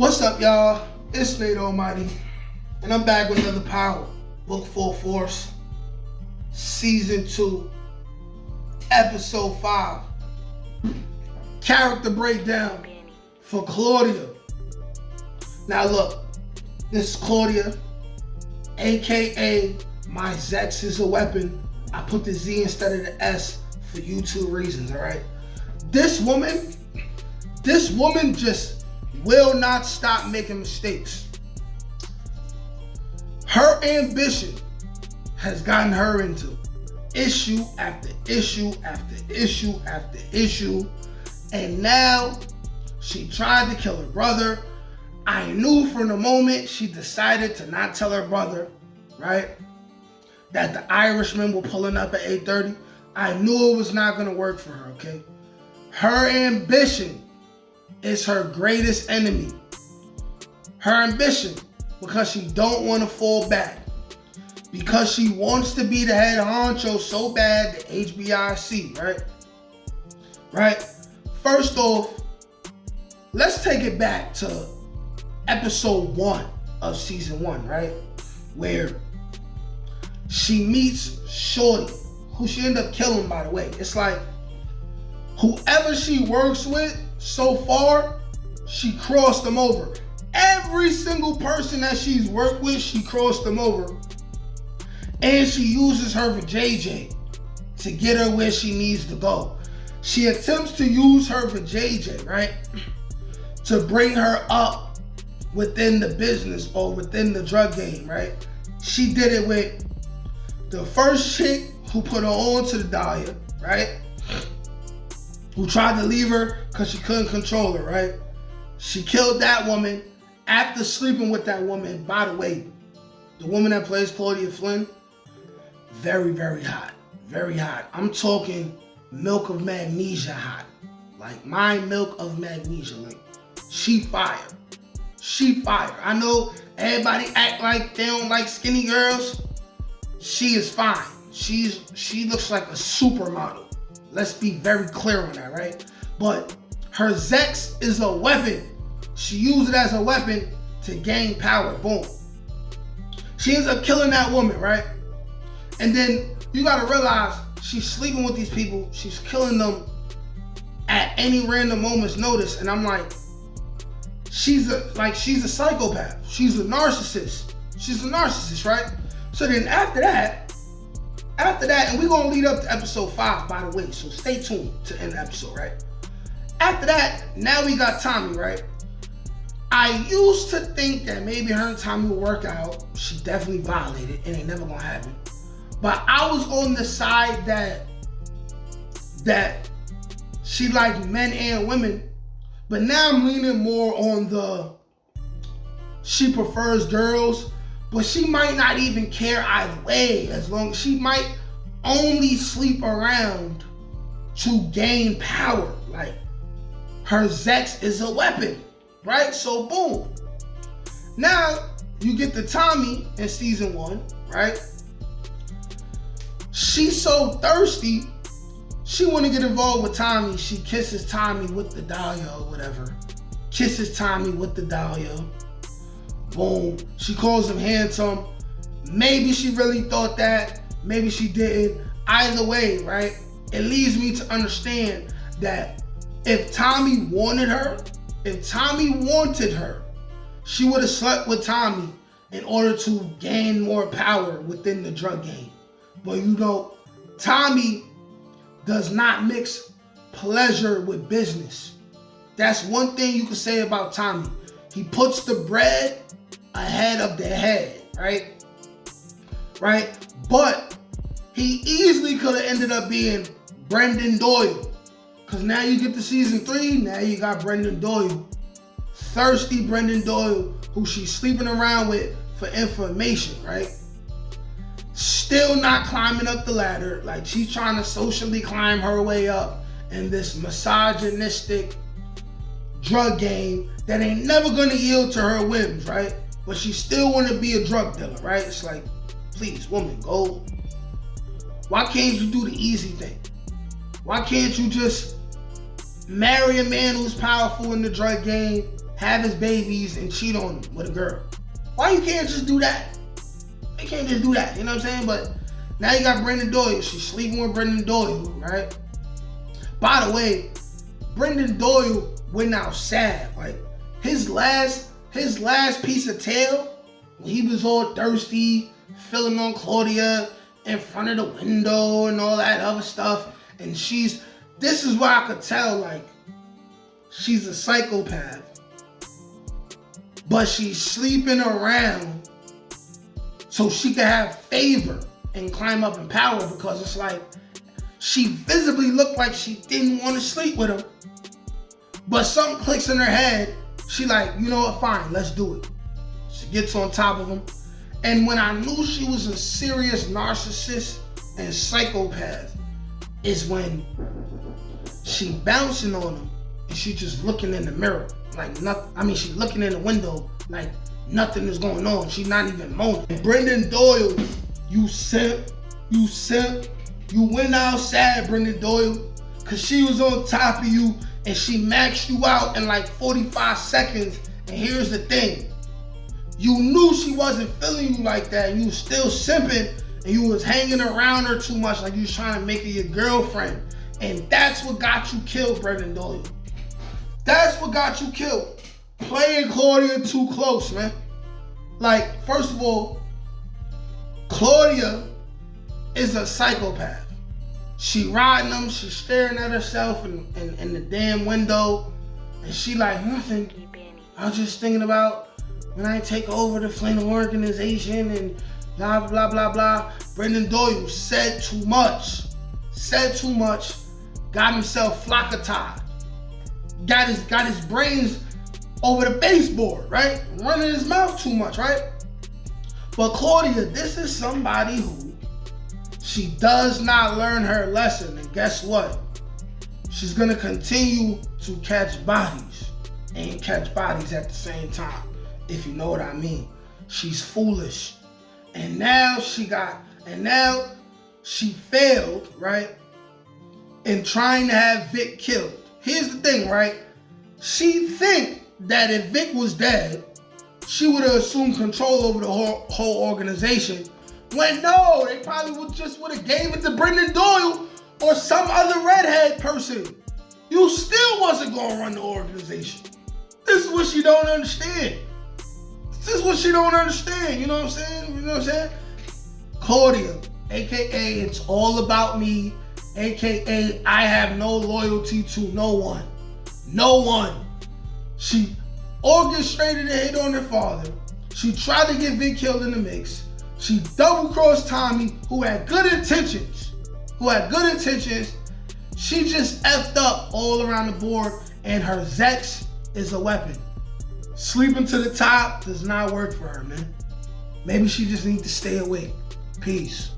What's up, y'all? It's Nate Almighty, and I'm back with another Power Book Full Force, Season 2, Episode 5. Character breakdown for Claudia. Now look, this is Claudia, aka my Zex is a weapon. I put the Z instead of the S for YouTube reasons, alright? This woman just will not stop making mistakes. Her ambition has gotten her into issue after issue after issue after issue, and now she tried to kill her brother. I knew from the moment she decided to not tell her brother, right, that the Irishman were pulling up at 8:30. I knew it was not going to work for her, okay? Her ambition is her greatest enemy. Her ambition, because she don't want to fall back. Because she wants to be the head honcho so bad, the HBIC, right? Right? First off, let's take it back to episode 1 of season 1, right? Where she meets Shorty, who she ended up killing, by the way. It's like, whoever she works with so far, she crossed them over. Every single person that she's worked with, she crossed them over. And she uses her for JJ to get her where she needs to go. She attempts to use her for JJ, right? To bring her up within the business or within the drug game, right? She did it with the first chick who put her on to the Dahlia, right? Who tried to leave her because she couldn't control her, right? She killed that woman after sleeping with that woman. By the way, the woman that plays Claudia, Flynn, very, very hot. Very hot. I'm talking milk of magnesia hot. Like my milk of magnesia. Like, she fire. She fire. I know everybody act like they don't like skinny girls. She is fine. She looks like a supermodel. Let's be very clear on that, right? But her Zex is a weapon. She used it as a weapon to gain power. Boom. She ends up killing that woman, right? And then you gotta realize she's sleeping with these people. She's killing them at any random moment's notice. And I'm like, she's a psychopath. She's a narcissist. She's a narcissist, right? So then after that, and we're gonna lead up to episode 5, by the way, so stay tuned to end the episode, right? After that, now we got Tommy, right? I used to think that maybe her and Tommy would work out. She definitely violated, and it never gonna happen. But I was on the side that she liked men and women, but now I'm leaning more on the she prefers girls. But she might not even care either way, as long as she might only sleep around to gain power. Like, her Zex is a weapon, right? So boom. Now you get to Tommy in season 1, right? She's so thirsty, she want to get involved with Tommy. She kisses Tommy with the Dahlia or whatever. Kisses Tommy with the Dahlia. Boom. She calls him handsome. Maybe she really thought that. Maybe she didn't. Either way, right? It leads me to understand that if Tommy wanted her, she would have slept with Tommy in order to gain more power within the drug game. But you know, Tommy does not mix pleasure with business. That's one thing you can say about Tommy. He puts the bread ahead of the head, right? Right? But he easily could have ended up being Brendan Doyle. Because now you get to season 3, now you got Brendan Doyle. Thirsty Brendan Doyle, who she's sleeping around with for information, right? Still not climbing up the ladder. Like, she's trying to socially climb her way up in this misogynistic drug game that ain't never gonna yield to her whims, right? But she still wanna be a drug dealer, right? It's like, please, woman, go. Why can't you do the easy thing? Why can't you just marry a man who's powerful in the drug game, have his babies, and cheat on him with a girl. Why you can't just do that? You can't just do that, you know what I'm saying? But now you got Brendan Doyle. She's sleeping with Brendan Doyle, right? By the way, Brendan Doyle went out sad. Like his last piece of tale, he was all thirsty, feeling on Claudia in front of the window and all that other stuff. And this is why I could tell, like, she's a psychopath. But she's sleeping around so she can have favor and climb up in power, because it's like she visibly looked like she didn't want to sleep with him. But something clicks in her head. She like, you know what, fine, let's do it. She gets on top of him. And when I knew she was a serious narcissist and psychopath is when she bouncing on him and she just looking in the mirror like nothing. I mean, she's looking in the window like nothing is going on. She's not even moaning. Brendan Doyle, you simp, you went outside, Brendan Doyle, because she was on top of you and she maxed you out in like 45 seconds. And here's the thing. You knew she wasn't feeling you like that, and you was still simping, and you was hanging around her too much, like you was trying to make her your girlfriend. And that's what got you killed, Brendan Doyle. That's what got you killed. Playing Claudia too close, man. Like, first of all, Claudia is a psychopath. She riding them, she's staring at herself in the damn window, and she like, nothing. I was just thinking about when I take over the Flynn organization and blah, blah, blah, blah. Brendan Doyle said too much, got himself flockatized, got his brains over the baseboard, right? Running his mouth too much, right? But Claudia, this is somebody who, she does not learn her lesson, and guess what? She's gonna continue to catch bodies and catch bodies at the same time, if you know what I mean. She's foolish. And now she failed, right? In trying to have Vic killed. Here's the thing, right? She think that if Vic was dead, she would have assumed control over the whole organization. When no, they probably would have gave it to Brendan Doyle or some other redhead person. You still wasn't gonna run the organization. This is what she don't understand. You know what I'm saying? Claudia, AKA it's all about me, AKA I have no loyalty to no one. No one. She orchestrated a hit on her father. She tried to get Vic killed in the mix. She double-crossed Tommy, who had good intentions. She just effed up all around the board, and her Zex is a weapon. Sleeping to the top does not work for her, man. Maybe she just needs to stay awake. Peace.